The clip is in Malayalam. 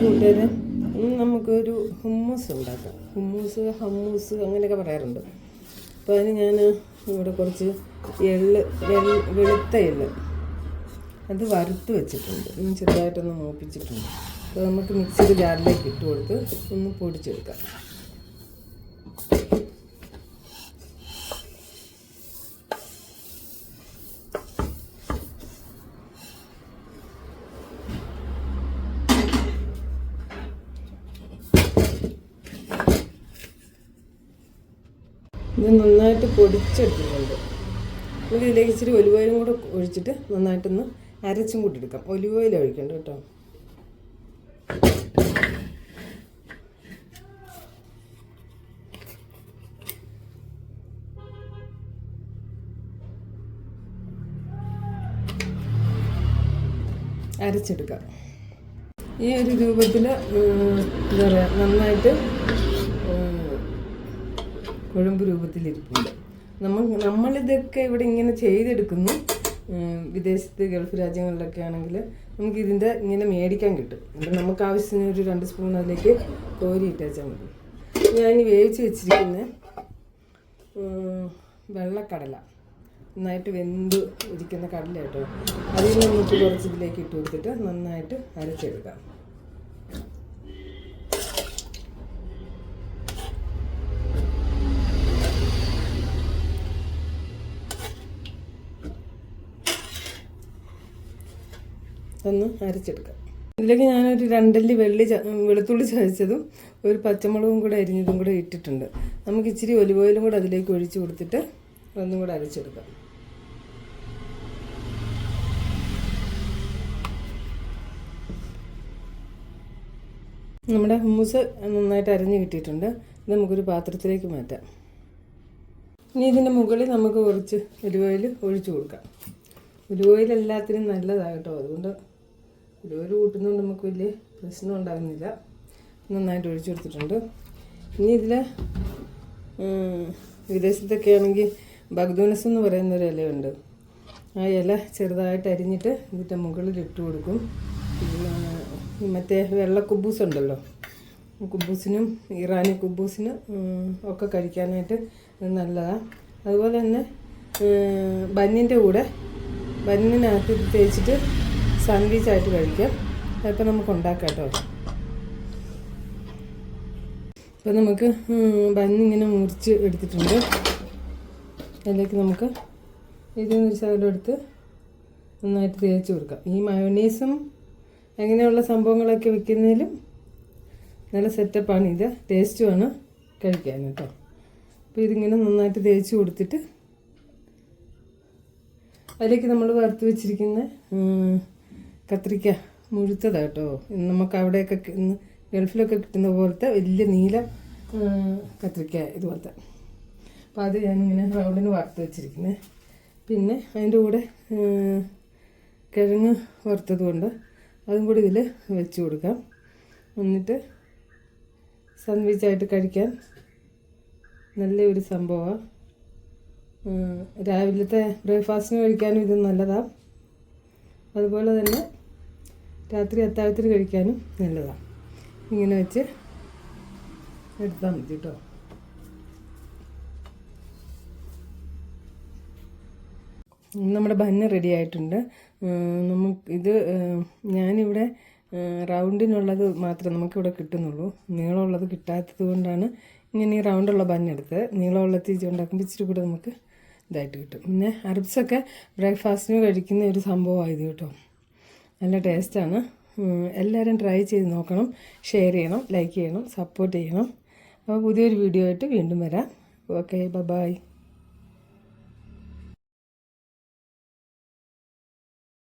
കൂട്ടുകാരെ, നമുക്കൊരു ഹുമ്മൂസ് ഉണ്ടാക്കാം. ഹമ്മൂസ് അങ്ങനെയൊക്കെ പറയാറുണ്ട്. അപ്പോൾ അതിന് ഞാൻ ഇവിടെ കുറച്ച് വെളുത്ത എള്ള് അത് വറുത്ത് വെച്ചിട്ടുണ്ട്. ചെറുതായിട്ടൊന്ന് മൂപ്പിച്ചിട്ടുണ്ട്. അപ്പോൾ നമുക്ക് മിക്സിയുടെ ജാറിലേക്ക് ഇട്ട് കൊടുത്ത് ഒന്ന് പൊടിച്ചെടുക്കാം. ഇത് നന്നായിട്ട് പൊടിച്ചെടുത്തിട്ടുണ്ട്. നമുക്ക് ഇതിലേക്ക് ഇച്ചിരി ഒലിവ് ഓയിലും കൂടെ ഒഴിച്ചിട്ട് നന്നായിട്ടൊന്ന് അരച്ചും കൂടി എടുക്കാം. ഒലിവ് ഓയിൽ ഒഴിക്കണ്ട കേട്ടോ. അരച്ചെടുക്കാം. ഈ ഒരു രൂപത്തിൽ എന്താ പറയുക, നന്നായിട്ട് കുഴമ്പ് രൂപത്തിലിരിപ്പുണ്ട്. നമ്മളിതൊക്കെ ഇവിടെ ഇങ്ങനെ ചെയ്തെടുക്കുന്നു. വിദേശത്ത് ഗൾഫ് രാജ്യങ്ങളിലൊക്കെ ആണെങ്കിൽ നമുക്കിതിൻ്റെ ഇങ്ങനെ മേടിക്കാൻ കിട്ടും. അപ്പം നമുക്ക് ആവശ്യത്തിന് ഒരു 2 സ്പൂൺ അതിലേക്ക് കോരി ഇട്ടാച്ചാൽ മതി. ഞാൻ വേവിച്ച് വെച്ചിരിക്കുന്ന വെള്ളക്കടല, നന്നായിട്ട് വെന്ത് ഇരിക്കുന്ന കടല കേട്ടോ, അതിൽ നിന്ന് നമുക്ക് കുറച്ച് ഇതിലേക്ക് ഇട്ട് കൊടുത്തിട്ട് നന്നായിട്ട് അരച്ചെടുക്കാം. ഒന്ന് അരച്ചെടുക്കാം. ഇതിലേക്ക് ഞാനൊരു 2 അല്ലി വെളുത്തുള്ളി ചതച്ചതും ഒരു പച്ചമുളകും കൂടെ അരിഞ്ഞതും കൂടെ ഇട്ടിട്ടുണ്ട്. നമുക്ക് ഇച്ചിരി ഒലിവ് ഓയിലും കൂടെ അതിലേക്ക് ഒഴിച്ച് കൊടുത്തിട്ട് ഒന്നും കൂടെ അരച്ചെടുക്കാം. നമ്മുടെ ഹുമ്മൂസ് നന്നായിട്ട് അരഞ്ഞ് കിട്ടിയിട്ടുണ്ട്. ഇത് നമുക്കൊരു പാത്രത്തിലേക്ക് മാറ്റാം. ഇനി ഇതിൻ്റെ മുകളിൽ നമുക്ക് കുറച്ച് ഒലിവ് ഓയിൽ ഒഴിച്ചു കൊടുക്കാം. ഒലിവ് ഓയിൽ എല്ലാത്തിനും നല്ലതാണ് കേട്ടോ. അതുകൊണ്ട് ഒലിവ് ഓയിൽ കൂട്ടുന്നതുകൊണ്ട് നമുക്ക് വലിയ പ്രശ്നം ഉണ്ടാകുന്നില്ല. നന്നായിട്ട് ഒഴിച്ചു കൊടുത്തിട്ടുണ്ട്. ഇനി ഇതിൽ വിദേശത്തൊക്കെ ആണെങ്കിൽ ബഗ്ദൂനസ് എന്ന് പറയുന്നൊരു ഇലയുണ്ട്. ആ ഇല ചെറുതായിട്ട് അരിഞ്ഞിട്ട് ഇതിൻ്റെ മുകളിൽ ഇട്ട് കൊടുക്കും. മറ്റേ വെള്ള കുബൂസ് ഉണ്ടല്ലോ, കുബൂസിനും ഇറാനി കുബൂസിന് ഒക്കെ കഴിക്കാനായിട്ട് നല്ലതാണ്. അതുപോലെ തന്നെ ബന്നിൻ്റെ കൂടെ ബന്നിനകത്ത് ഇത് തേച്ചിട്ട് സാൻഡ്വിച്ചായിട്ട് കഴിക്കാം. അതിപ്പോൾ നമുക്ക് ഉണ്ടാക്കാം കേട്ടോ. ഇപ്പോൾ നമുക്ക് ബന്നിങ്ങനെ മുറിച്ച് എടുത്തിട്ടുണ്ട്. അതിലേക്ക് നമുക്ക് ഇതിൽ നിന്നൊരു ശകലം എടുത്ത് നന്നായിട്ട് തേച്ച് കൊടുക്കാം. ഈ മയോണീസും അങ്ങനെയുള്ള സംഭവങ്ങളൊക്കെ വിൽക്കുന്നതിലും നല്ല സെറ്റപ്പാണ്. ഇത് ടേസ്റ്റുമാണ് കഴിക്കാൻ കേട്ടോ. അപ്പോൾ ഇതിങ്ങനെ നന്നായിട്ട് തേച്ച് കൊടുത്തിട്ട് അതിലേക്ക് നമ്മൾ വറുത്ത് വെച്ചിരിക്കുന്ന കത്രിക്ക മുഴുത്തതാണ് കേട്ടോ. നമുക്ക് അവിടെയൊക്കെ ഗൾഫിലൊക്കെ കിട്ടുന്ന പോലത്തെ വലിയ നീല കത്രിക്ക ഇതുപോലത്തെ. അപ്പോൾ അത് ഞാനിങ്ങനെ റൗണ്ടിന് വറുത്ത് വെച്ചിരിക്കുന്നത്. പിന്നെ അതിൻ്റെ കൂടെ കിഴങ്ങ് വറുത്തത് കൊണ്ട് അതും കൂടി ഇതിൽ വെച്ച് കൊടുക്കാം. എന്നിട്ട് സാൻഡ്വിച്ചായിട്ട് കഴിക്കാൻ നല്ലൊരു സംഭവമാണ്. രാവിലത്തെ ബ്രേക്ക്ഫാസ്റ്റിന് കഴിക്കാനും ഇത് നല്ലതാണ്. അതുപോലെ തന്നെ രാത്രി അത്താഴത്തിന് കഴിക്കാനും നല്ലതാണ്. ഇങ്ങനെ വെച്ച് എടുത്താൽ മതി കേട്ടോ. നമ്മുടെ ബന്ന് റെഡി ആയിട്ടുണ്ട്. ഇത് ഞാനിവിടെ റൗണ്ടിനുള്ളത് മാത്രമേ നമുക്കിവിടെ കിട്ടുന്നുള്ളൂ. നീളമുള്ളത് കിട്ടാത്തത് കൊണ്ടാണ് ഇങ്ങനെ ഈ റൗണ്ടുള്ള ബന്നെടുത്ത് നീളമുള്ള തീച്ച് ഉണ്ടാക്കുമ്പോൾ ഇച്ചിരി കൂടെ നമുക്ക് ഇതായിട്ട് കിട്ടും. പിന്നെ അറബ്സൊക്കെ ബ്രേക്ക്ഫാസ്റ്റിന് കഴിക്കുന്ന ഒരു സംഭവമാണ് ഇത് കേട്ടോ. നല്ല ടേസ്റ്റാണ്. എല്ലാവരും ട്രൈ ചെയ്ത് നോക്കണം. ഷെയർ ചെയ്യണം, ലൈക്ക് ചെയ്യണം, സപ്പോർട്ട് ചെയ്യണം. അപ്പോൾ പുതിയൊരു വീഡിയോ ആയിട്ട് വീണ്ടും വരാം. Okay, by.